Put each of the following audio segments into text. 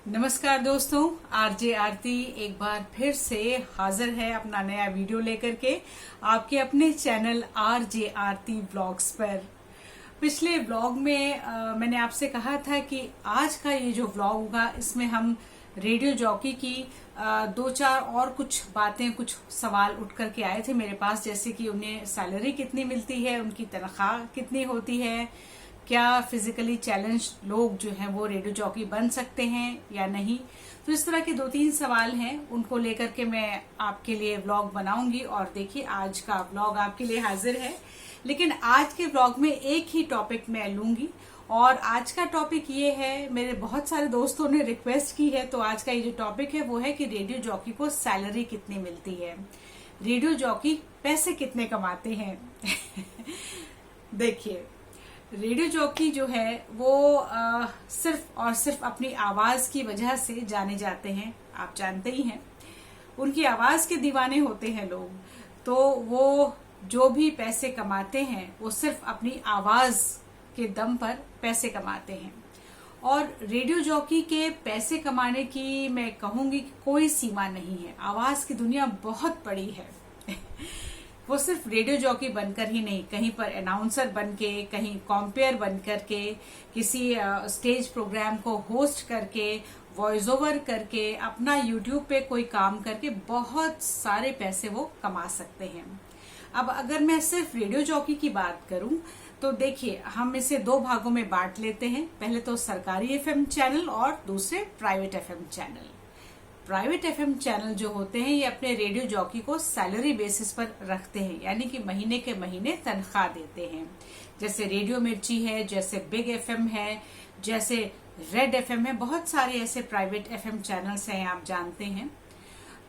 नमस्कार दोस्तों, आरजे आरती एक बार फिर से हाजिर है अपना नया वीडियो लेकर के आपके अपने चैनल आरजे आरती व्लॉग्स पर। पिछले व्लॉग में मैंने आपसे कहा था कि आज का ये जो व्लॉग होगा इसमें हम रेडियो जॉकी की दो चार और कुछ बातें, कुछ सवाल उठ करके आए थे मेरे पास, जैसे कि उन्हें सैलरी कितनी मिलती है, उनकी तनख्वाह कितनी होती है, क्या फिजिकली चैलेंज लोग जो हैं वो रेडियो जॉकी बन सकते हैं या नहीं। तो इस तरह के दो तीन सवाल हैं, उनको लेकर के मैं आपके लिए व्लॉग बनाऊंगी। और देखिए आज का व्लॉग आपके लिए हाजिर है, लेकिन आज के व्लॉग में एक ही टॉपिक मैं लूंगी। और आज का टॉपिक ये है, मेरे बहुत सारे दोस्तों ने रिक्वेस्ट की है, तो आज का ये जो टॉपिक है वो है कि रेडियो जॉकी को सैलरी कितनी मिलती है, रेडियो जॉकी पैसे कितने कमाते हैं। देखिए, रेडियो जॉकी जो है वो सिर्फ और सिर्फ अपनी आवाज की वजह से जाने जाते हैं। आप जानते ही हैं, उनकी आवाज के दीवाने होते हैं लोग। तो वो जो भी पैसे कमाते हैं वो सिर्फ अपनी आवाज के दम पर पैसे कमाते हैं। और रेडियो जॉकी के पैसे कमाने की मैं कहूंगी कि कोई सीमा नहीं है। आवाज की दुनिया बहुत बड़ी है। वो सिर्फ रेडियो जॉकी बनकर ही नहीं, कहीं पर अनाउंसर बन के, कहीं कॉम्पेयर बन करके, किसी स्टेज प्रोग्राम को होस्ट करके, वॉइस ओवर करके, अपना यूट्यूब पे कोई काम करके बहुत सारे पैसे वो कमा सकते हैं। अब अगर मैं सिर्फ रेडियो जॉकी की बात करूं तो देखिए, हम इसे दो भागों में बांट लेते हैं। पहले तो सरकारी एफएम चैनल और दूसरे private FM channel. Private FM channel जो होते हैं ये अपने रेडियो जॉकी को सैलरी बेसिस पर रखते हैं, यानी कि महीने के महीने तनख्वाह देते हैं। जैसे रेडियो मिर्ची है, जैसे बिग एफएम है, जैसे रेड एफएम है, बहुत सारे ऐसे प्राइवेट एफएम चैनल्स हैं, आप जानते हैं।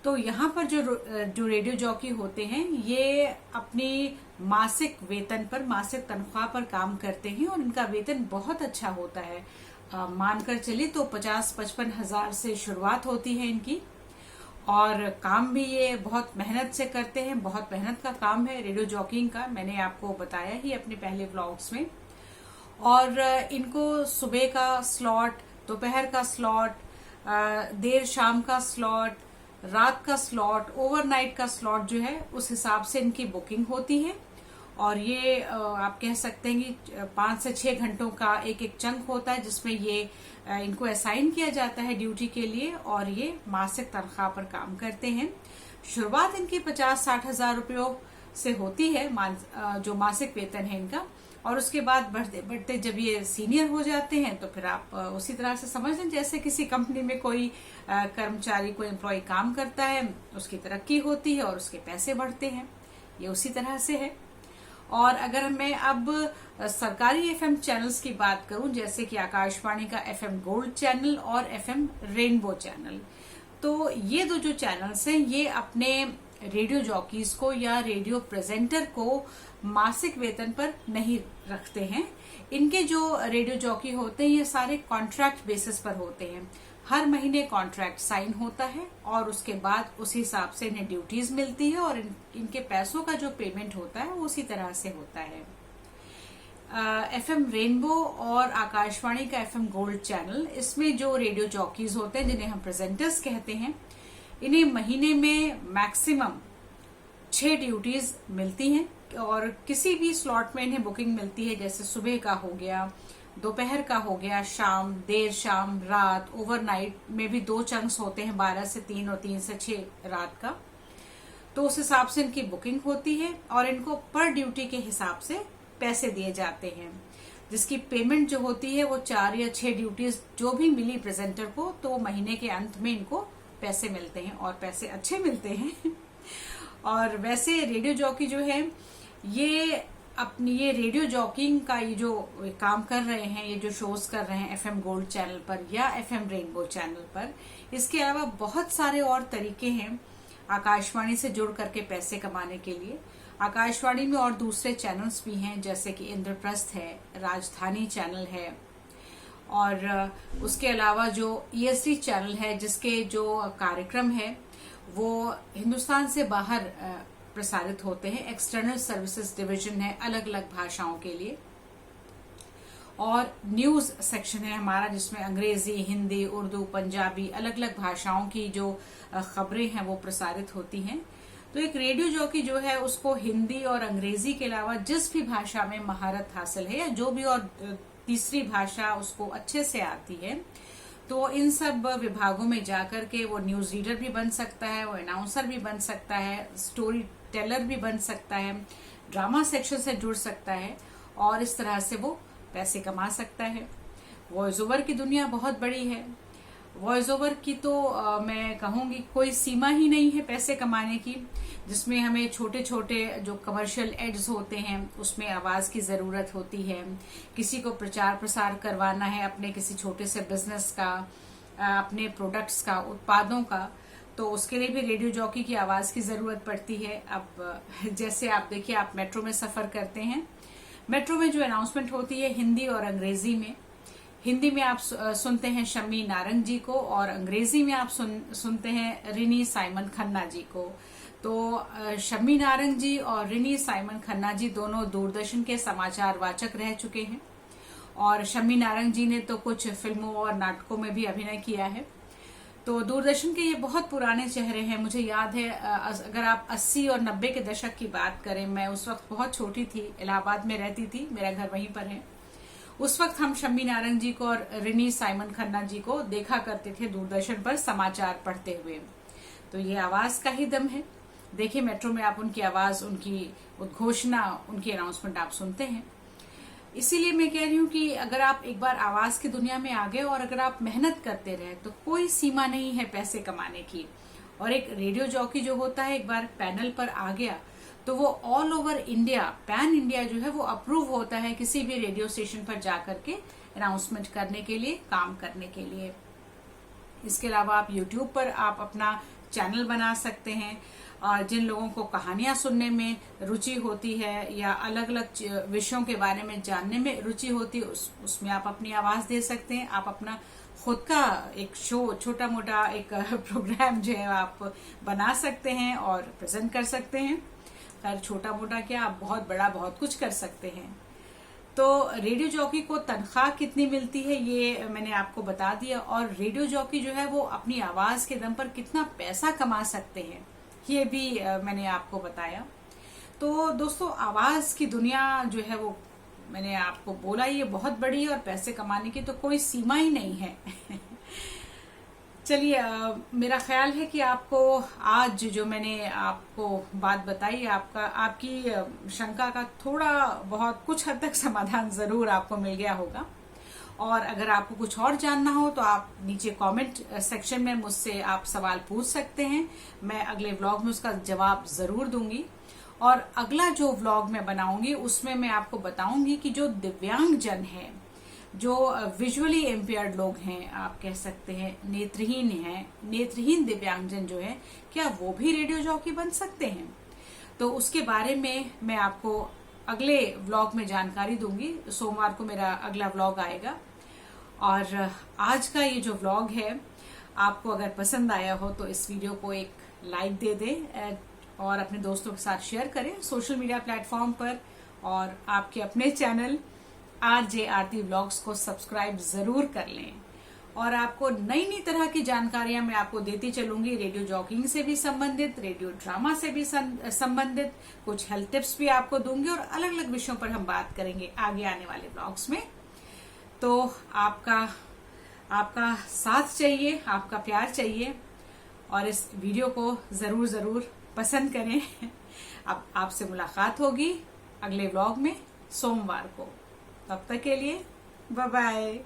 तो यहाँ पर जो रेडियो जॉकी होते हैं ये अपनी मासिक वेतन पर, मासिक तनख्वाह पर काम करते हैं और इनका वेतन बहुत अच्छा होता है। मानकर चलिए तो 50-55 हजार से शुरुआत होती है इनकी। और काम भी ये बहुत मेहनत से करते हैं, बहुत मेहनत का काम है रेडियो जॉकिंग का, मैंने आपको बताया ही अपने पहले व्लॉग्स में। और इनको सुबह का स्लॉट, दोपहर का स्लॉट, देर शाम का स्लॉट, रात का स्लॉट, ओवरनाइट का स्लॉट जो है उस हिसाब से इनकी बुकिंग होती है। और ये आप कह सकते हैं कि 5 से 6 घंटों का एक एक चंक होता है जिसमें ये इनको असाइन किया जाता है ड्यूटी के लिए, और ये मासिक तनख्वाह पर काम करते हैं। शुरुआत इनकी 50-60 हजार रुपयों से होती है, जो मासिक वेतन है इनका। और उसके बाद बढ़ते बढ़ते जब ये सीनियर हो जाते हैं तो फिर आप उसी तरह से समझ लें जैसे किसी कंपनी में कोई कर्मचारी, कोई एम्प्लॉय काम करता है, उसकी तरक्की होती है और उसके पैसे बढ़ते हैं। ये उसी तरह से है। और अगर मैं अब सरकारी एफएम चैनल्स की बात करूं, जैसे कि आकाशवाणी का एफएम गोल्ड चैनल और एफएम रेनबो चैनल, तो ये दो जो चैनल्स हैं ये अपने रेडियो जॉकीज को या रेडियो प्रेजेंटर को मासिक वेतन पर नहीं रखते हैं। इनके जो रेडियो जॉकी होते हैं ये सारे कॉन्ट्रैक्ट बेसिस पर होते हैं। हर महीने कॉन्ट्रैक्ट साइन होता है और उसके बाद उस हिसाब से इन्हें ड्यूटीज मिलती है और इनके पैसों का जो पेमेंट होता है वो उसी तरह से होता है। एफएम रेनबो और आकाशवाणी का एफएम गोल्ड चैनल, इसमें जो रेडियो जॉकीज होते हैं जिन्हें हम प्रेजेंटर्स कहते हैं, इन्हें महीने में मैक्सिमम 6 ड्यूटीज मिलती हैं और किसी भी स्लॉट में इन्हें बुकिंग मिलती है। जैसे सुबह का हो गया, दोपहर का हो गया, शाम, देर शाम, रात, ओवरनाइट में भी 2 चंक्स होते हैं, 12 से 3 और 3 से 6 रात का। तो उस हिसाब से इनकी बुकिंग होती है और इनको पर ड्यूटी के हिसाब से पैसे दिए जाते हैं, जिसकी पेमेंट जो होती है वो 4 या 6 ड्यूटीज जो भी मिली प्रेजेंटर को, तो महीने के अंत में इनको पैसे मिलते हैं और पैसे अच्छे मिलते हैं। और वैसे रेडियो जॉकी जो है ये अपनी ये रेडियो जॉकिंग का ये जो काम कर रहे हैं, ये जो शोज कर रहे हैं एफएम गोल्ड चैनल पर या एफएम रेनबो चैनल पर, इसके अलावा बहुत सारे और तरीके हैं आकाशवाणी से जुड़ करके पैसे कमाने के लिए। आकाशवाणी में और दूसरे चैनल्स भी हैं, जैसे कि इंद्रप्रस्थ है, राजधानी चैनल है, और उसके अलावा जो ईएसडी चैनल है जिसके जो कार्यक्रम है वो हिंदुस्तान से बाहर प्रसारित होते हैं। एक्सटर्नल सर्विसेज डिवीजन है अलग अलग भाषाओं के लिए। और न्यूज सेक्शन है हमारा, जिसमें अंग्रेजी, हिंदी, उर्दू, पंजाबी, अलग अलग भाषाओं की जो खबरें हैं वो प्रसारित होती हैं। तो एक रेडियो जॉकी जो है उसको हिंदी और अंग्रेजी के अलावा जिस भी भाषा में महारत हासिल है या जो भी और तीसरी भाषा उसको अच्छे से आती है, तो इन सब विभागों में जाकर के वो न्यूज रीडर भी बन सकता है, वो अनाउंसर भी बन सकता है, स्टोरी टेलर भी बन सकता है, ड्रामा सेक्शन से जुड़ सकता है और इस तरह से वो पैसे कमा सकता है। वॉइस ओवर की दुनिया बहुत बड़ी है। वॉइस ओवर की तो मैं कहूंगी कोई सीमा ही नहीं है पैसे कमाने की, जिसमें हमें छोटे छोटे जो कमर्शियल एड्स होते हैं उसमें आवाज की जरूरत होती है। किसी को प्रचार प्रसार करवाना है अपने किसी छोटे से बिजनेस का, अपने प्रोडक्ट्स का, उत्पादों का, तो उसके लिए भी रेडियो जॉकी की आवाज की जरूरत पड़ती है। अब जैसे आप देखिए, आप मेट्रो में सफर करते हैं, मेट्रो में जो अनाउंसमेंट होती है हिंदी और अंग्रेजी में, हिंदी में आप सुनते हैं शम्मी नारंग जी को और अंग्रेजी में आप सुनते हैं रिनी साइमन खन्ना जी को। तो शम्मी नारंग जी और रिनी साइमन खन्ना जी दोनों दूरदर्शन के समाचार वाचक रह चुके हैं और शम्मी नारंग जी ने तो कुछ फिल्मों और नाटकों में भी अभिनय किया है। तो दूरदर्शन के ये बहुत पुराने चेहरे हैं। मुझे याद है, अगर आप 80 और 90 के दशक की बात करें, मैं उस वक्त बहुत छोटी थी, इलाहाबाद में रहती थी, मेरा घर वहीं पर है। उस वक्त हम शम्मी नारंग जी को और रिनी साइमन खन्ना जी को देखा करते थे दूरदर्शन पर समाचार पढ़ते हुए। तो ये आवाज का ही दम है। देखिए, मेट्रो में आप उनकी आवाज, उनकी उद्घोषणा, उनकी अनाउंसमेंट आप सुनते हैं। इसीलिए मैं कह रही हूँ कि अगर आप एक बार आवाज की दुनिया में आ गए और अगर आप मेहनत करते रहे तो कोई सीमा नहीं है पैसे कमाने की। और एक रेडियो जॉकी जो होता है, एक बार पैनल पर आ गया तो वो all over India, pan India जो है वो अप्रूव होता है किसी भी रेडियो स्टेशन पर जाकर के अनाउंसमेंट करने के लिए, काम करने के लिए। इसके अलावा आप यूट्यूब पर आप अपना चैनल बना सकते हैं और जिन लोगों को कहानियां सुनने में रुचि होती है या अलग अलग विषयों के बारे में जानने में रुचि होती है, उसमें आप अपनी आवाज दे सकते हैं। आप अपना खुद का एक शो, छोटा मोटा एक प्रोग्राम जो है आप बना सकते हैं और प्रेजेंट कर सकते हैं। खैर, छोटा मोटा क्या, आप बहुत बड़ा बहुत कुछ कर सकते हैं। तो रेडियो जॉकी को तनख्वाह कितनी मिलती है ये मैंने आपको बता दिया, और रेडियो जॉकी जो है वो अपनी आवाज के दम पर कितना पैसा कमा सकते हैं ये भी मैंने आपको बताया। तो दोस्तों, आवाज की दुनिया जो है वो मैंने आपको बोला ये बहुत बड़ी है और पैसे कमाने की तो कोई सीमा ही नहीं है। चलिए, मेरा ख्याल है कि आपको आज जो मैंने आपको बात बताई, आपकी शंका का थोड़ा बहुत कुछ हद तक समाधान जरूर आपको मिल गया होगा। और अगर आपको कुछ और जानना हो तो आप नीचे कमेंट सेक्शन में मुझसे आप सवाल पूछ सकते हैं। मैं अगले व्लॉग में उसका जवाब जरूर दूंगी। और अगला जो व्लॉग मैं बनाऊंगी उसमें मैं आपको बताऊंगी कि जो दिव्यांग जन है, जो विजुअली इम्पेयर्ड लोग हैं, आप कह सकते हैं नेत्रहीन हैं, नेत्रहीन दिव्यांगजन जो है, क्या वो भी रेडियो जॉकी बन सकते हैं? तो उसके बारे में मैं आपको अगले व्लॉग में जानकारी दूंगी। सोमवार को मेरा अगला व्लॉग आएगा। और आज का ये जो व्लॉग है, आपको अगर पसंद आया हो तो इस वीडियो को एक लाइक दे दें और अपने दोस्तों के साथ शेयर करें सोशल मीडिया प्लेटफॉर्म पर। और आपके अपने चैनल RJ आरती व्लॉग्स को सब्सक्राइब जरूर कर लें। और आपको नई नई तरह की जानकारियां मैं आपको देती चलूंगी, रेडियो जॉकिंग से भी संबंधित, रेडियो ड्रामा से भी संबंधित, कुछ हेल्थ टिप्स भी आपको दूंगी और अलग अलग विषयों पर हम बात करेंगे आगे आने वाले व्लॉग्स में। तो आपका साथ चाहिए, आपका प्यार चाहिए और इस वीडियो को जरूर पसंद करें। अब आपसे मुलाकात होगी अगले व्लॉग में सोमवार को। तब तक के लिए बाय बाय।